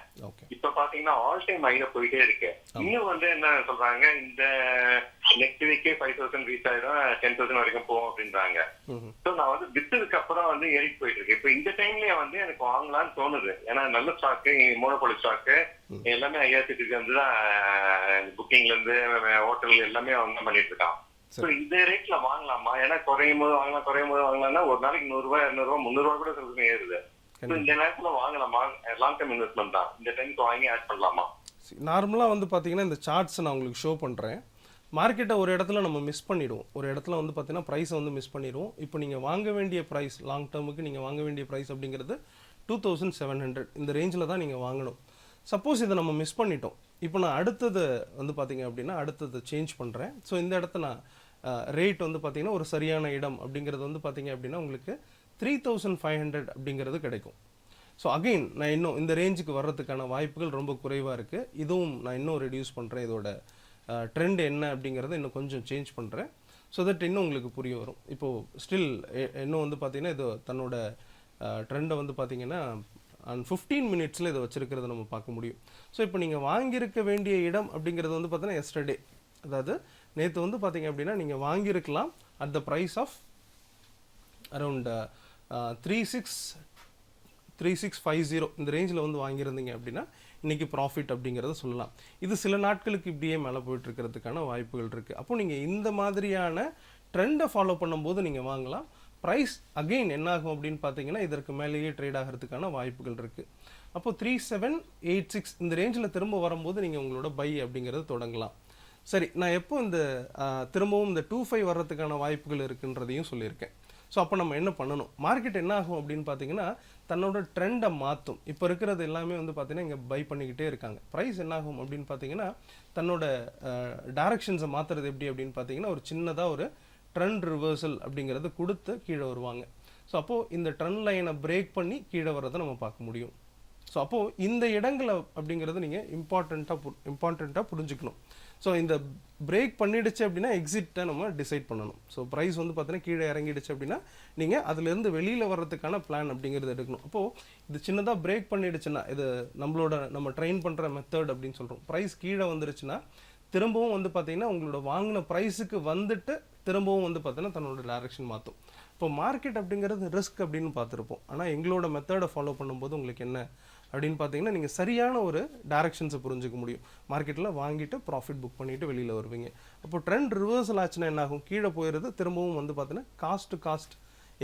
S4: இப்போ பாத்தீங்கன்னா ஆல் டைம் ஹைல போயிட்டே இருக்கு. இன்னும் வந்து என்ன சொல்றாங்க, இந்த நெக்ஸ்ட் வீக்கே 5000 ரீச் ஆயிடும், 10,000 வரைக்கும் போகும் அப்படின்றாங்க. ஸோ நான் வந்து வித்ததுக்கு அப்புறம் வந்து ஏறிட்டு போயிட்டு இருக்கு. இப்போ இந்த டைம்லயே வந்து எனக்கு வாங்கலாம்னு தோணுது. ஏன்னா நல்ல ஸ்டாக்கு, மோனோபோலி ஸ்டாக்கு எல்லாமே ஐஆர்சிடிக்கு வந்து தான் புக்கிங்ல இருந்து ஹோட்டல் எல்லாமே அவங்க பண்ணிட்டு இருக்கான். ஸோ இந்த ரேட்ல வாங்கலாமா? ஏன்னா குறையும் போது வாங்கலாம்னா ஒரு நாளைக்கு 100 ரூபாய் 200 ரூபாய் 300 ரூபாய் கூட சொல்லுங்க ஏறுது. இந்த நேரத்துல வாங்கலாமா? லாங் டர்ம் இன்வெஸ்ட்மெண்ட் தான், இந்த டைம்க்கு வாங்கி ஆட் பண்ணலாமா?
S2: நார்மலாக வந்து பார்த்தீங்கன்னா இந்த சார்ட்ஸ் நான் உங்களுக்கு ஷோ பண்ணுறேன். மார்க்கெட்டை ஒரு இடத்துல நம்ம மிஸ் பண்ணிவிடுவோம். ஒரு இடத்துல வந்து பார்த்தீங்கன்னா ப்ரைஸை வந்து மிஸ் பண்ணிடுவோம். இப்போ நீங்கள் வாங்க வேண்டிய ப்ரைஸ், லாங் டேர்முக்கு நீங்கள் வாங்க வேண்டிய ப்ரைஸ் அப்படிங்கிறது 2700 இந்த ரேஞ்சில் தான் நீங்கள் வாங்கணும். சப்போஸ் இதை நம்ம மிஸ் பண்ணிட்டோம், இப்போ நான் அடுத்தது வந்து பார்த்தீங்க அப்படின்னா அடுத்தது சேஞ்ச் பண்ணுறேன். ஸோ இந்த இடத்த நான் ரேட் வந்து பார்த்தீங்கன்னா ஒரு சரியான இடம் அப்படிங்கிறது வந்து பார்த்தீங்க அப்படின்னா உங்களுக்கு 3500 அப்படிங்கிறது கிடைக்கும். ஸோ அகெயின் நான் இன்னும் இந்த ரேஞ்சுக்கு வர்றதுக்கான வாய்ப்புகள் ரொம்ப குறைவாக இருக்குது. இதுவும் நான் இன்னும் ரெடியூஸ் பண்ணுறேன். இதோட ட்ரெண்ட் என்ன அப்படிங்கிறத இன்னும் கொஞ்சம் சேஞ்ச் பண்ணுறேன். ஸோ தட் இன்னும் உங்களுக்கு புரிய வரும். இப்போது ஸ்டில் இன்னும் வந்து பார்த்திங்கன்னா இது தன்னோட ட்ரெண்டை வந்து பார்த்திங்கன்னா 15 மினிட்ஸில் இதை வச்சுருக்கிறத நம்ம பார்க்க முடியும். ஸோ இப்போ நீங்கள் வாங்கியிருக்க வேண்டிய இடம் அப்படிங்கிறது வந்து பார்த்தீங்கன்னா எஸ்டர்டே, அதாவது நேற்று வந்து பார்த்தீங்க அப்படின்னா நீங்கள் வாங்கியிருக்கலாம் at the price of around 3650 இந்த ரேஞ்சில் வந்து வாங்கியிருந்தீங்க அப்படின்னா இன்றைக்கி ப்ராஃபிட் அப்படிங்கிறத சொல்லலாம். இது சில நாட்களுக்கு இப்படியே மேலே போயிட்டுருக்கிறதுக்கான வாய்ப்புகள் இருக்குது. அப்போ நீங்கள் இந்த மாதிரியான ட்ரெண்டை ஃபாலோ பண்ணும்போது நீங்கள் வாங்கலாம். ப்ரைஸ் அகெயின் என்ன ஆகும் அப்படின்னு பார்த்தீங்கன்னா இதற்கு மேலேயே ட்ரேட் ஆகிறதுக்கான வாய்ப்புகள் இருக்குது. அப்போது 3786 இந்த ரேஞ்சில் திரும்ப வரும்போது நீங்கள் உங்களோட பை அப்படிங்கிறது தொடங்கலாம். சரி, நான் எப்போ இந்த திரும்பவும் இந்த 25 வர்றதுக்கான வாய்ப்புகள் இருக்குன்றதையும் சொல்லியிருக்கேன். ஸோ அப்போ நம்ம என்ன பண்ணணும்? மார்க்கெட் என்ன ஆகும் அப்படின்னு பார்த்தீங்கன்னா தன்னோட ட்ரெண்டை மாற்றும். இப்போ இருக்கிறது எல்லாமே வந்து பார்த்தீங்கன்னா இங்கே பை பண்ணிக்கிட்டே இருக்காங்க. ப்ரைஸ் என்ன ஆகும் அப்படின்னு பார்த்தீங்கன்னா தன்னோட டைரக்ஷன்ஸை மாற்றுறது எப்படி அப்படின்னு பார்த்தீங்கன்னா ஒரு சின்னதாக ஒரு ட்ரெண்ட் ரிவர்சல் அப்படிங்கிறது கொடுத்து கீழே வருவாங்க. ஸோ அப்போது இந்த ட்ரெண்ட் லைனை பிரேக் பண்ணி கீழே வர்றதை நம்ம பார்க்க முடியும். ஸோ அப்போது இந்த இடங்களை அப்படிங்கிறது நீங்கள் இம்பார்ட்டண்ட்டாக புரிஞ்சுக்கணும். ஸோ இந்த பிரேக் பண்ணிடுச்சு அப்படின்னா எக்ஸிட்டை நம்ம டிசைட் பண்ணணும். ஸோ ப்ரைஸ் வந்து பார்த்தீங்கன்னா கீழே இறங்கிடுச்சு அப்படின்னா நீங்கள் அதுலேருந்து வெளியில் வர்றதுக்கான பிளான் அப்படிங்கிறது எடுக்கணும். அப்போது இது சின்னதாக பிரேக் பண்ணிடுச்சுன்னா இது நம்ம ட்ரெயின் பண்ணுற மெத்தட் அப்படின்னு சொல்கிறோம். ப்ரைஸ் கீழே வந்துருச்சுன்னா திரும்பவும் வந்து பார்த்தீங்கன்னா உங்களோட வாங்கின ப்ரைஸுக்கு வந்துட்டு திரும்பவும் வந்து பார்த்தீங்கன்னா தன்னோட டைரக்ஷன் மாற்றும். இப்போ மார்க்கெட் அப்படிங்கிறது ரிஸ்க் அப்படின்னு பார்த்துருப்போம். ஆனால் எங்களோட மெத்தடை ஃபாலோ பண்ணும்போது உங்களுக்கு என்ன அப்படின்னு பார்த்தீங்கன்னா நீங்கள் சரியான ஒரு டைரக்ஷன்ஸை புரிஞ்சுக்க முடியும். மார்க்கெட்டில் வாங்கிட்டு ப்ராஃபிட் புக் பண்ணிவிட்டு வெளியில் வருவீங்க. அப்போ ட்ரெண்ட் ரிவர்சல் ஆச்சுன்னா என்ன ஆகும்? கீழே போயிடுறது திரும்பவும் வந்து பார்த்தீங்கன்னா காஸ்ட்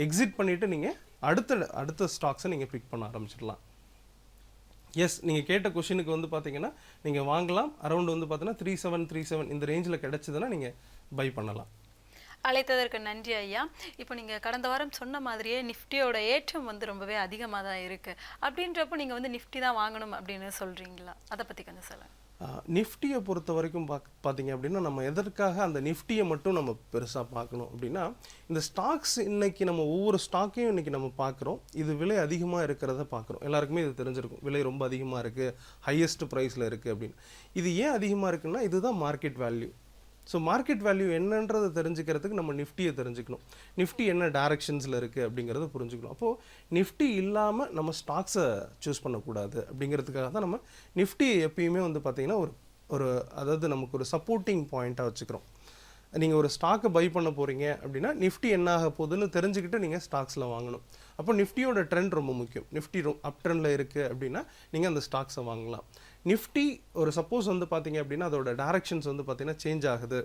S2: எக்ஸிட் பண்ணிவிட்டு நீங்கள் அடுத்த ஸ்டாக்ஸை நீங்கள் பிக் பண்ண ஆரம்பிச்சிடலாம். எஸ், நீங்கள் கேட்ட கொஷினுக்கு வந்து பார்த்தீங்கன்னா நீங்கள் வாங்கலாம். அரௌண்ட் வந்து பார்த்தீங்கன்னா 3737 இந்த ரேஞ்சில் கிடச்சிதுன்னா நீங்கள் பை பண்ணலாம்.
S1: அழைத்ததற்கு நன்றி ஐயா. இப்போ நீங்கள் கடந்த வாரம் சொன்ன மாதிரியே நிஃப்டியோட ஏற்றம் வந்து ரொம்பவே அதிகமாக தான் இருக்குது. அப்படின்றப்போ நீங்கள் வந்து நிஃப்டி தான் வாங்கணும் அப்படின்னு சொல்கிறீங்களா? அதை பற்றி கொஞ்சம் சொல்லுங்கள்.
S2: நிஃப்டியை பொறுத்த வரைக்கும் பார்த்தீங்க அப்படின்னா நம்ம எதற்காக அந்த நிஃப்டியை மட்டும் நம்ம பெருசாக பார்க்கணும் அப்படின்னா இந்த ஸ்டாக்ஸ் இன்றைக்கி நம்ம ஒவ்வொரு ஸ்டாக்கையும் இன்றைக்கி நம்ம பார்க்குறோம். இது விலை அதிகமாக இருக்கிறத பார்க்குறோம். எல்லாருக்குமே இது தெரிஞ்சிருக்கும். விலை ரொம்ப அதிகமாக இருக்குது, ஹையஸ்ட் ப்ரைஸில் இருக்குது அப்படின்னு. இது ஏன் அதிகமாக இருக்குன்னா இதுதான் market value. So market value என்னன்றதை தெரிஞ்சுக்கிறதுக்கு நம்ம நிஃப்டியை தெரிஞ்சுக்கணும். நிஃப்டி என்ன டைரக்ஷன்ஸில் இருக்குது அப்படிங்கிறத புரிஞ்சுக்கணும். அப்போது நிஃப்டி இல்லாமல் நம்ம ஸ்டாக்ஸை சூஸ் பண்ணக்கூடாது. அப்படிங்கிறதுக்காக தான் நம்ம நிஃப்டியை எப்பயுமே வந்து பார்த்திங்கன்னா அதாவது நமக்கு ஒரு சப்போர்ட்டிங் பாயிண்ட்டாக வச்சுக்கிறோம். நீங்கள் ஒரு ஸ்டாக்கை பை பண்ண போகிறீங்க அப்படின்னா நிஃப்டி என்ன ஆக போகுதுன்னு தெரிஞ்சுக்கிட்டு நீங்கள் ஸ்டாக்ஸில் வாங்கணும். அப்போ நிஃப்டியோட ட்ரெண்ட் ரொம்ப முக்கியம். நிஃப்டி அப் ட்ரெண்டில் இருக்குது அப்படின்னா நீங்கள் அந்த ஸ்டாக்ஸை வாங்கலாம். நிஃப்டி ஒரு சப்போஸ் வந்து பார்த்தீங்க அப்படின்னா அதோட டைரக்ஷன்ஸ் வந்து பார்த்தீங்கன்னா சேஞ்ச் ஆகுது,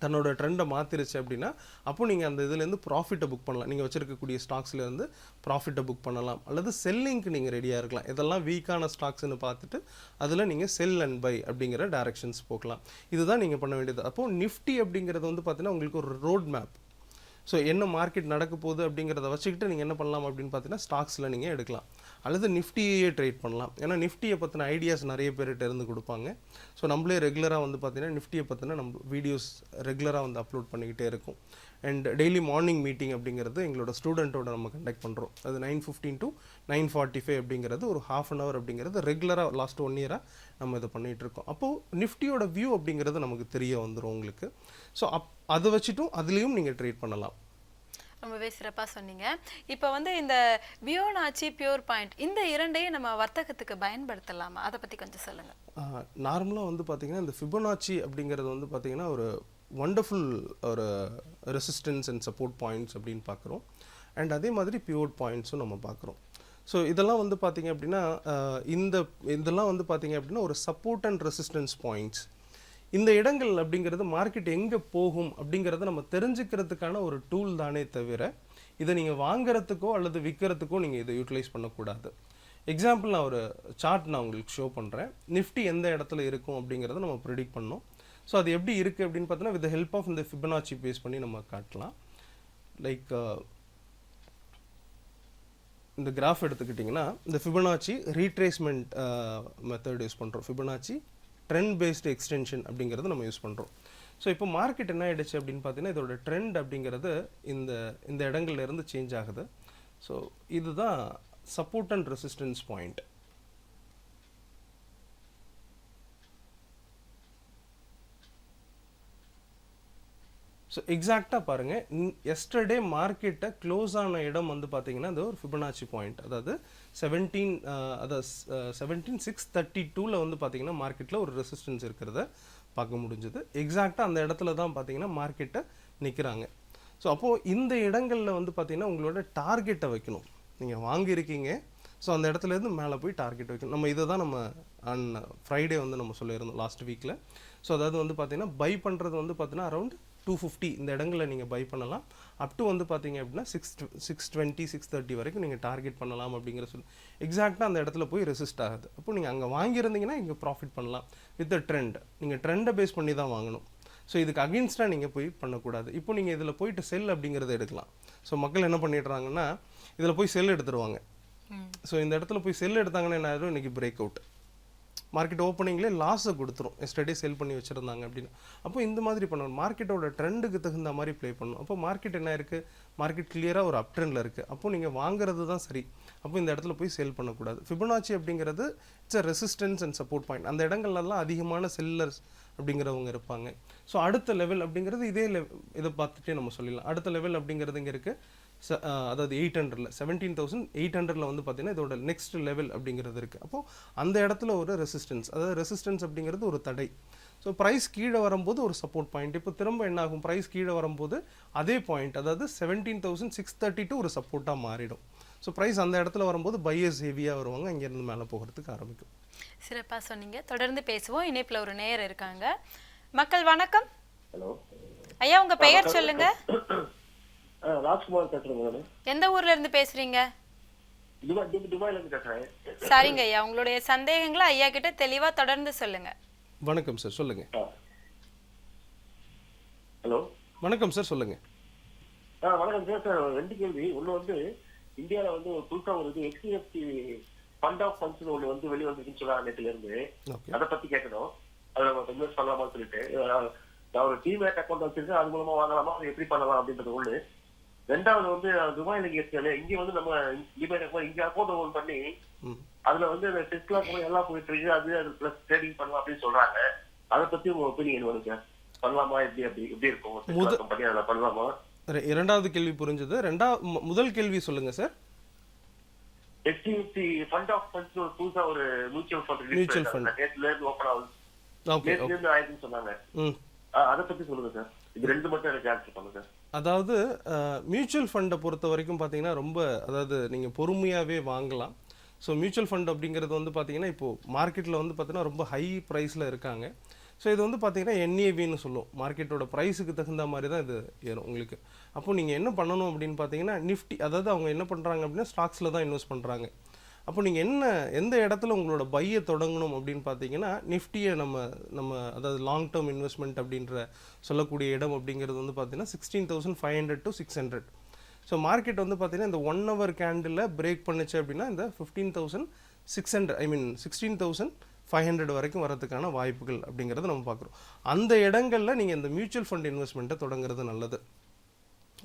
S2: தன்னோட ட்ரெண்டை மாற்றிருச்சு அப்படின்னா அப்போ நீங்கள் அந்த இதுலேருந்து ப்ராஃபிட்டை புக் பண்ணலாம். நீங்கள் வச்சுருக்கக்கூடிய ஸ்டாக்ஸ்லேருந்து ப்ராஃபிட்டை புக் பண்ணலாம். அல்லது செல்லிங்க்கு நீங்கள் ரெடியாக இருக்கலாம். இதெல்லாம் வீக்கான ஸ்டாக்ஸ்ன்னு பார்த்துட்டு அதில் நீங்கள் செல் அண்ட் பை அப்படிங்கிற டைரக்ஷன்ஸ் போகலாம். இதுதான் நீங்கள் பண்ண வேண்டியது. அப்போது நிஃப்டி அப்படிங்கிறது வந்து பார்த்தீங்கன்னா உங்களுக்கு ஒரு ரோட் மேப். ஸோ என்ன மார்க்கெட் நடக்க போகுது அப்படிங்கிறத வச்சுக்கிட்டு நீங்கள் என்ன பண்ணலாம் அப்படின்னு பார்த்தீங்கன்னா ஸ்டாக்ஸில் நீங்கள் எடுக்கலாம். அல்லது நிஃப்டியே ட்ரேட் பண்ணலாம். ஏன்னா நிஃப்டியை பற்றின ஐடியாஸ் நிறைய பேர்கிட்ட இருந்து கொடுப்பாங்க. ஸோ நம்மளே ரெகுலராக வந்து பார்த்தீங்கன்னா நிஃப்டியை பற்றின நம்ம வீடியோஸ் ரெகுலராக வந்து அப்லோட் பண்ணிக்கிட்டே இருக்கும். அண்ட் டெய்லி மார்னிங் மீட்டிங் அப்படிங்கிறது எங்களோட ஸ்டூடெண்ட்டோட நம்ம கண்டக்ட் பண்ணுறோம். அது 9:15 to 9:45 அப்படிங்கிறது ஒரு ½ an hour அப்படிங்கிறது ரெகுலராக லாஸ்ட் 1 year நம்ம இதை பண்ணிகிட்ருக்கோம். அப்போது நிஃப்டியோட வியூ அப்படிங்கிறது நமக்கு தெரிய வந்துடும் உங்களுக்கு. ஸோ அதை வச்சுட்டும் அதுலேயும் நீங்கள் ட்ரேட் பண்ணலாம்.
S1: ரொம்பவே சிறப்பாக சொன்னீங்க. இப்போ வந்து இந்த ஃபிபோனாச்சி பியூர் பாயிண்ட் இந்த இரண்டையும் நம்ம வர்த்தகத்துக்கு பயன்படுத்தலாமா? அதை பற்றி கொஞ்சம் சொல்லுங்கள்.
S2: நார்மலாக வந்து பார்த்திங்கன்னா இந்த ஃபிபோனாச்சி அப்படிங்கிறது வந்து பார்த்திங்கன்னா ஒரு வண்டர்ஃபுல் ஒரு ரெசிஸ்டன்ஸ் அண்ட் சப்போர்ட் பாயிண்ட்ஸ் அப்படின்னு பார்க்குறோம். அண்ட் அதே மாதிரி பியூர் பாயிண்ட்ஸும் நம்ம பார்க்குறோம். ஸோ இதெல்லாம் வந்து பார்த்திங்க அப்படின்னா இதெல்லாம் வந்து பார்த்திங்க அப்படின்னா ஒரு சப்போர்ட் அண்ட் ரெசிஸ்டன்ஸ் பாயிண்ட்ஸ். இந்த இடங்கள் அப்படிங்கிறது மார்க்கெட் எங்கே போகும் அப்படிங்கிறத நம்ம தெரிஞ்சுக்கிறதுக்கான ஒரு டூல் தானே தவிர இதை நீங்கள் வாங்குறதுக்கோ அல்லது விற்கிறதுக்கோ நீங்கள் இதை யூட்டிலைஸ் பண்ணக்கூடாது. எக்ஸாம்பிள் நான் ஒரு சார்ட் நான் உங்களுக்கு ஷோ பண்ணுறேன். நிஃப்டி எந்த இடத்துல இருக்கும் அப்படிங்கிறத நம்ம ப்ரிடிக்ட் பண்ணோம். ஸோ அது எப்படி இருக்குது அப்படின்னு பார்த்தீங்கன்னா வித் ஹெல்ப் ஆஃப் இந்த ஃபிபனாச்சி பேஸ் பண்ணி நம்ம காட்டலாம். லைக் இந்த கிராஃப் எடுத்துக்கிட்டிங்கன்னா இந்த ஃபிபனாச்சி ரீட்ரேஸ்மெண்ட் மெத்தட் யூஸ் பண்ணுறோம். ஃபிபனாச்சி ட்ரெண்ட் பேஸ்டு எக்ஸ்டென்ஷன் அப்படிங்கிறது நம்ம யூஸ் பண்ணுறோம். ஸோ இப்போ மார்க்கெட் என்ன ஆகிடுச்சு அப்படின்னு பார்த்தீங்கன்னா இதோட ட்ரெண்ட் அப்படிங்கிறது இந்த இடங்கள்லேருந்து சேஞ்ச் ஆகுது. ஸோ இதுதான் support and resistance point. So எக்ஸாக்டாக பாருங்கள், எஸ்டர்டே மார்க்கெட்டை க்ளோஸ் ஆன இடம் வந்து பார்த்தீங்கன்னா அது ஒரு ஃபிபனாச்சி பாயிண்ட், அதாவது 17,632 வந்து பார்த்தீங்கன்னா மார்க்கெட்டில் ஒரு ரெசிஸ்டன்ஸ் இருக்கிறத பார்க்க முடிஞ்சது. எக்ஸாக்டாக அந்த இடத்துல தான் பார்த்தீங்கன்னா மார்க்கெட்டை நிற்கிறாங்க. ஸோ அப்போது இந்த இடங்களில் வந்து பார்த்தீங்கன்னா உங்களோட டார்கெட்டை வைக்கணும். நீங்கள் வாங்கியிருக்கீங்க, ஸோ அந்த இடத்துலேருந்து மேலே போய் டார்கெட் வைக்கணும். நம்ம இதை தான் நம்ம ஃப்ரைடே வந்து நம்ம சொல்லியிருந்தோம் லாஸ்ட் வீக்கில். ஸோ அதாவது வந்து பார்த்தீங்கன்னா பை பண்ணுறது வந்து பார்த்தீங்கன்னா அரௌண்ட் 250 இந்த இடங்களில் நீங்கள் பை பண்ணலாம். அப் டு வந்து பார்த்தீங்க அப்படின்னா 620 630 வரைக்கும் நீங்கள் டார்கெட் பண்ணலாம் அப்படிங்கிற எக்ஸாக்டாக அந்த இடத்துல போய் ரெசிஸ்ட் ஆகுது. அப்போ நீங்கள் அங்கே வாங்கியிருந்தீங்கன்னா இங்கே ப்ராஃபிட் பண்ணலாம் வித் ட்ரெண்ட். நீங்கள் ட்ரெண்டை பேஸ் பண்ணி தான் வாங்கணும். ஸோ இதுக்கு அகெயின்ஸ்டாக நீங்கள் போய் பண்ணக்கூடாது. இப்போ நீங்கள் இதில் போயிட்டு செல் அப்படிங்கிறத எடுக்கலாம். ஸோ மக்கள் என்ன பண்ணிடுறாங்கன்னா இதில் போய் செல் எடுத்துருவாங்க. ஸோ இந்த இடத்துல போய் செல் எடுத்தாங்கன்னா என்ன ஆயிடும், இன்றைக்கி பிரேக் அவுட் மார்க்கெட் ஓப்பனிங்லேயே லாஸை கொடுத்துரும், எஸ்டர்டே செல் பண்ணி வச்சுருந்தாங்க அப்படின்னு. அப்போ இந்த மாதிரி பண்ணணும், மார்க்கெட்டோட ட்ரெண்டுக்கு தகுந்த மாதிரி ப்ளே பண்ணணும். அப்போ மார்க்கெட் என்ன இருக்குது, மார்க்கெட் கிளியராக ஒரு அப் ட்ரெண்டில் இருக்குது. அப்போது நீங்கள் வாங்குறது தான் சரி. அப்போ இந்த இடத்துல போய் செல் பண்ணக்கூடாது. ஃபிபனாச்சி அப்படிங்கிறது it's a resistance and support point. அந்த இடங்கள்லாம் அதிகமான செல்லர்ஸ் அப்படிங்கிறவங்க இருப்பாங்க. ஸோ அடுத்த லெவல் அப்படிங்கிறது இதை பார்த்துட்டே நம்ம சொல்லிடலாம். அடுத்த லெவல் அப்படிங்கிறது இங்கே இருக்குது, அதாவது 800 17,800 வந்து பார்த்தீங்கன்னா இதோட நெக்ஸ்ட் லெவல் அப்படிங்கிறது இருக்குது. அப்போது அந்த இடத்துல ஒரு ரெசிஸ்டன்ஸ், அதாவது ரெசிஸ்டன்ஸ் அப்படிங்கிறது ஒரு தடை. ஸோ ப்ரைஸ் கீழே வரும்போது ஒரு சப்போர்ட் பாயிண்ட். இப்போ திரும்ப என்ன ஆகும், ப்ரைஸ் கீழே வரும்போது அதே பாயிண்ட், அதாவது 17,632 ஒரு சப்போர்ட்டாக மாறிடும். ஸோ ப்ரைஸ் அந்த இடத்துல வரும்போது பையர்ஸ் ஹெவியாக வருவாங்க, அங்கேருந்து மேலே போகிறதுக்கு ஆரம்பிக்கும்.
S1: சிறப்பாக சொன்னீங்க. தொடர்ந்து பேசுவோம். இணைப்பில் ஒரு நேயர் இருக்காங்க. மக்கள் வணக்கம்.
S5: ஹலோ
S1: ஐயா, உங்க பெயர் சொல்லுங்க.
S5: ராஜ்குமார் பேசுறேன்.
S1: எந்த ஊர்ல இருந்து பேசுறீங்க?
S5: துபாயில இருந்து பேசுறேன்.
S1: சரிங்க ஐயா, உங்களுடைய சந்தேகங்களை ஐயா கிட்ட தெளிவா தொடர்ந்து சொல்லுங்க.
S2: வணக்கம் சார், சொல்லுங்க.
S5: ஹலோ
S2: வணக்கம் சார், சொல்லுங்க.
S5: வணக்கம் சார். 2 கேள்வி. ஒண்ணு வந்து இந்தியாவில் வந்து புதுசா ஒரு இது HDFC ஃபண்ட் ஆஃப் ஃபண்ட்ஸ் ஒன்று வந்து வெளியே வந்துருக்குன்னு சொல்றாங்க நேற்றுல இருந்து. அதை பத்தி கேட்கணும். அதில் நம்ம இன்வெஸ்ட் பண்ணலாமான்னு சொல்லிட்டு நான் ஒரு டிமேட் அக்கௌண்ட் வச்சிருக்கேன், அது மூலமா வாங்கலாமா, அது எப்படி பண்ணலாம் அப்படின்றது ஒண்ணு. ரெண்டாவது வந்து துபாயில இங்க வந்து நம்ம இங்க அக்கௌண்ட் ஓபன் பண்ணி அதுல வந்து டெஸ்ட்லாம் போய் எல்லாம் போயிட்டு இருக்கு, அது பிளஸ் ட்ரேடிங் பண்ணலாம் அப்படின்னு சொல்றாங்க. அதை பத்தி உங்க ஒப்பீனியன் வருங்க, பண்ணலாமா, எப்படி இருக்கும் பண்ணி அதில் பண்ணலாமா?
S2: இரண்டாவது கேள்வி புரிஞ்சது. முதல் கேள்வி சொல்லுங்க sir.
S5: HDFC fund of funds புதுசா ஒரு மியூச்சுவல் ஃபண்ட் நேத்துல இருந்து ஓபன் ஆகுது, நேத்துல இருந்து ஆயிடுன்னு சொன்னாங்க. அதை பத்தி சொல்லுங்க சார். இது ரெண்டு மட்டும் எனக்கு ஆன்சர் பண்ணுங்க.
S2: அதாவது மியூச்சுவல் ஃபண்டை பொறுத்த வரைக்கும் பார்த்தீங்கன்னா ரொம்ப, அதாவது நீங்கள் பொறுமையாகவே வாங்கலாம். ஸோ மியூச்சுவல் ஃபண்ட் அப்படிங்கிறது வந்து பார்த்தீங்கன்னா இப்போது மார்க்கெட்டில் வந்து பார்த்தீங்கன்னா ரொம்ப ஹை ப்ரைஸில் இருக்காங்க. ஸோ இது வந்து பார்த்தீங்கன்னா NAVன்னு சொல்லும், மார்க்கெட்டோட ப்ரைஸுக்கு தகுந்த மாதிரி தான் இது ஏறும் உங்களுக்கு. அப்போது நீங்கள் என்ன பண்ணணும் அப்படின்னு பார்த்தீங்கன்னா நிஃப்டி, அதாவது அவங்க என்ன பண்ணுறாங்க அப்படின்னா ஸ்டாக்ஸில் தான் இன்வெஸ்ட் பண்ணுறாங்க. அப்போ நீங்கள் எந்த இடத்துல உங்களோட பையை தொடங்கணும் அப்படின்னு பார்த்தீங்கன்னா நிஃப்டியை நம்ம அதாவது லாங் டேர்ம் இன்வெஸ்ட்மெண்ட் அப்படின்ற சொல்லக்கூடிய இடம் அப்படிங்கிறது வந்து பார்த்தீங்கன்னா 16,500 to 600. ஸோ மார்க்கெட் வந்து பார்த்தீங்கன்னா இந்த 1 hour கேண்டில் பிரேக் பண்ணுச்சு அப்படின்னா இந்த 15,600 16,500 வரைக்கும் வரதுக்கான வாய்ப்புகள் அப்படிங்கிறது நம்ம பார்க்குறோம். அந்த இடங்களில் நீங்கள் இந்த மியூச்சுவல் ஃபண்ட் இன்வெஸ்ட்மெண்ட்டை தொடங்குறது நல்லது.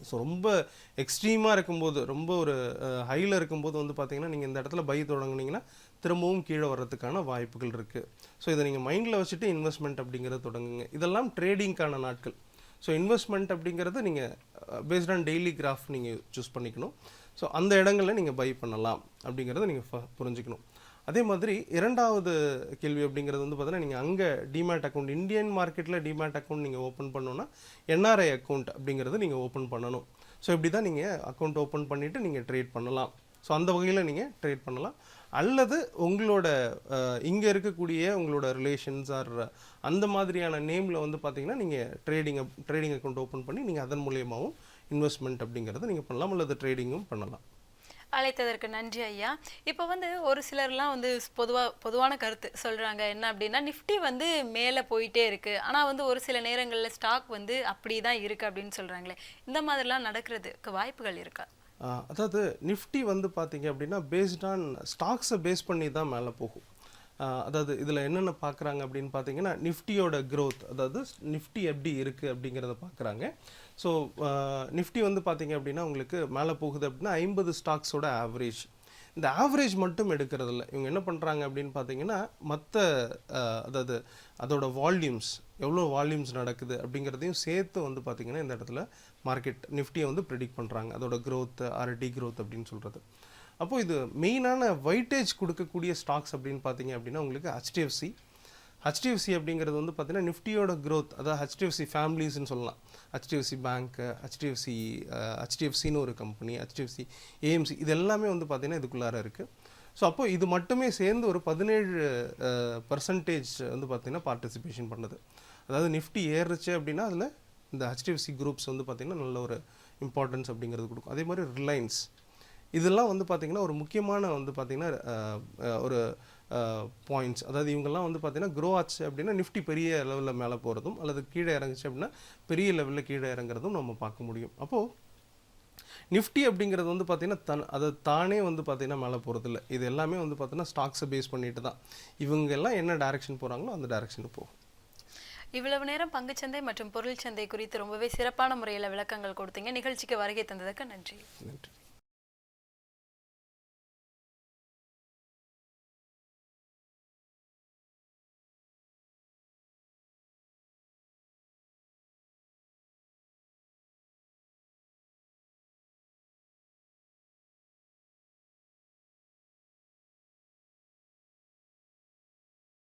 S2: ஸோ ரொம்ப எக்ஸ்ட்ரீமாக இருக்கும்போது, ரொம்ப ஒரு ஹையில் இருக்கும்போது வந்து பார்த்தீங்கன்னா நீங்கள் இந்த இடத்துல பை தொடங்குனீங்கன்னா திரும்பவும் கீழே வர்றதுக்கான வாய்ப்புகள் இருக்குது. ஸோ இதை நீங்கள் மைண்டில் வச்சுட்டு இன்வெஸ்ட்மெண்ட் அப்படிங்கிறத தொடங்குங்க. இதெல்லாம் ட்ரேடிங்க்கான நாட்கள். ஸோ இன்வெஸ்ட்மெண்ட் அப்படிங்கிறது நீங்கள் பேஸ்ட் ஆன் டெய்லி கிராஃப் நீங்கள் சூஸ் பண்ணிக்கணும். ஸோ அந்த இடங்களில் நீங்கள் பை பண்ணலாம் அப்படிங்கிறத நீங்கள் புரிஞ்சுக்கணும். அதே மாதிரி இரண்டாவது கேள்வி அப்படிங்கிறது வந்து பார்த்தீங்கன்னா நீங்கள் அங்கே டிமேட் அக்கௌண்ட், இந்தியன் மார்க்கெட்டில் டிமேட் அக்கௌண்ட் நீங்கள் ஓப்பன் பண்ணணுன்னா NRI அக்கௌண்ட் அப்படிங்கிறது நீங்கள் ஓப்பன் பண்ணணும். ஸோ இப்படி தான் நீங்கள் அக்கௌண்ட் ஓப்பன் பண்ணிவிட்டு நீங்கள் ட்ரேட் பண்ணலாம். ஸோ அந்த வகையில் நீங்கள் ட்ரேட் பண்ணலாம். அல்லது உங்களோட இங்கே இருக்கக்கூடிய உங்களோட ரிலேஷன்ஸ் ஆர் அந்த மாதிரியான நேமில் வந்து பார்த்தீங்கன்னா நீங்கள் ட்ரேடிங் அக்கௌண்ட் ஓப்பன் பண்ணி நீங்கள் அதன் மூலியமாகவும் இன்வெஸ்ட்மெண்ட் அப்படிங்கிறத நீங்கள் பண்ணலாம், அல்லது ட்ரேடிங்கும் பண்ணலாம்.
S1: அழைத்ததற்கு நன்றி ஐயா. இப்போ வந்து ஒரு சிலர்லாம் வந்து பொதுவான கருத்து சொல்கிறாங்க. என்ன அப்படின்னா, நிஃப்டி வந்து மேலே போயிட்டே இருக்குது, ஆனால் வந்து ஒரு சில நேரங்களில் ஸ்டாக் வந்து அப்படி தான் இருக்குது அப்படின்னு சொல்கிறாங்களே, இந்த மாதிரிலாம் நடக்கிறதுக்கு வாய்ப்புகள் இருக்கா?
S2: அதாவது நிஃப்டி வந்து பார்த்தீங்க அப்படின்னா பேஸ்ட் ஆன் ஸ்டாக்ஸை பேஸ் பண்ணி தான் மேலே போகும். அதாவது இதில் என்னென்ன பார்க்குறாங்க அப்படின்னு பார்த்தீங்கன்னா நிஃப்டியோட growth, அதாவது நிஃப்டி எப்படி இருக்குது அப்படிங்கிறத பார்க்குறாங்க. ஸோ நிஃப்டி வந்து பார்த்தீங்க அப்படின்னா உங்களுக்கு மேலே போகுது அப்படின்னா 50 ஸ்டாக்ஸோட ஆவரேஜ். இந்த ஆவரேஜ் மட்டும் எடுக்கிறதில்ல, இவங்க என்ன பண்ணுறாங்க அப்படின்னு பார்த்தீங்கன்னா மற்ற அதாவது அதோட வால்யூம்ஸ், எவ்வளோ வால்யூம்ஸ் நடக்குது அப்படிங்கிறதையும் சேர்த்து வந்து பார்த்தீங்கன்னா இந்த இடத்துல மார்க்கெட் நிஃப்டியை வந்து ப்ரெடிக்ட் பண்ணுறாங்க, அதோட growth ஆர் growth அப்படின்னு சொல்கிறது. அப்போது இது மெயினான வைட்டேஜ் கொடுக்கக்கூடிய ஸ்டாக்ஸ் அப்படின்னு பார்த்தீங்க அப்படின்னா உங்களுக்கு ஹெச்டிஎஃப்சி அப்படிங்கிறது வந்து பார்த்தீங்கன்னா நிஃப்டியோட growth, அதாவது ஹெச்டிஎஃப்சி ஃபேமிலிஸ்ன்னு சொல்லலாம். ஹெச்டிஎஃப்சி பேங்க்கு, ஹெச்டிஎஃப்சின்னு ஒரு கம்பெனி, ஹெச்டிஎஃப்சி ஏஎம்சி, இது எல்லாமே வந்து பார்த்தீங்கன்னா இதுக்குள்ளார இருக்குது. ஸோ அப்போது இது மட்டுமே சேர்ந்து ஒரு 17% வந்து பார்த்தீங்கன்னா பார்ட்டிசிபேஷன் பண்ணுது. அதாவது நிஃப்டி ஏறுச்சு அப்படின்னா அதில் இந்த ஹெச்டிஎஃப்சி குரூப்ஸ் வந்து பார்த்தீங்கன்னா நல்ல ஒரு இம்பார்ட்டன்ஸ் அப்படிங்கிறது கொடுக்கும். அதே மாதிரி ரிலையன்ஸ், இதெல்லாம் வந்து பார்த்திங்கன்னா ஒரு முக்கியமான வந்து பார்த்திங்கன்னா ஒரு பாயிண்ட்ஸ். அதாவது இவங்கெல்லாம் வந்து பார்த்திங்கன்னா க்ரோ ஆச்சு அப்படின்னா நிஃப்டி பெரிய லெவலில் மேலே போகிறதும், அல்லது கீழே இறங்குச்சு அப்படின்னா பெரிய லெவலில் கீழே இறங்குறதும் நம்ம பார்க்க முடியும். அப்போது நிஃப்டி அப்படிங்கிறது வந்து பார்த்திங்கன்னா அதை தானே வந்து பார்த்திங்கன்னா மேலே போகிறதில்ல, இது எல்லாமே வந்து பார்த்திங்கன்னா ஸ்டாக்ஸை பேஸ் பண்ணிட்டு தான் இவங்க எல்லாம் என்ன டைரக்ஷன் போகிறாங்களோ அந்த டைரக்ஷனுக்கு போகும்.
S1: இவ்வளவு நேரம் பங்குச்சந்தை மற்றும் பொருள் சந்தை குறித்து ரொம்பவே சிறப்பான முறையில் விளக்கங்கள் கொடுத்தீங்க. நிகழ்ச்சிக்கு வருகை தந்ததுக்கு நன்றி.
S2: நன்றி.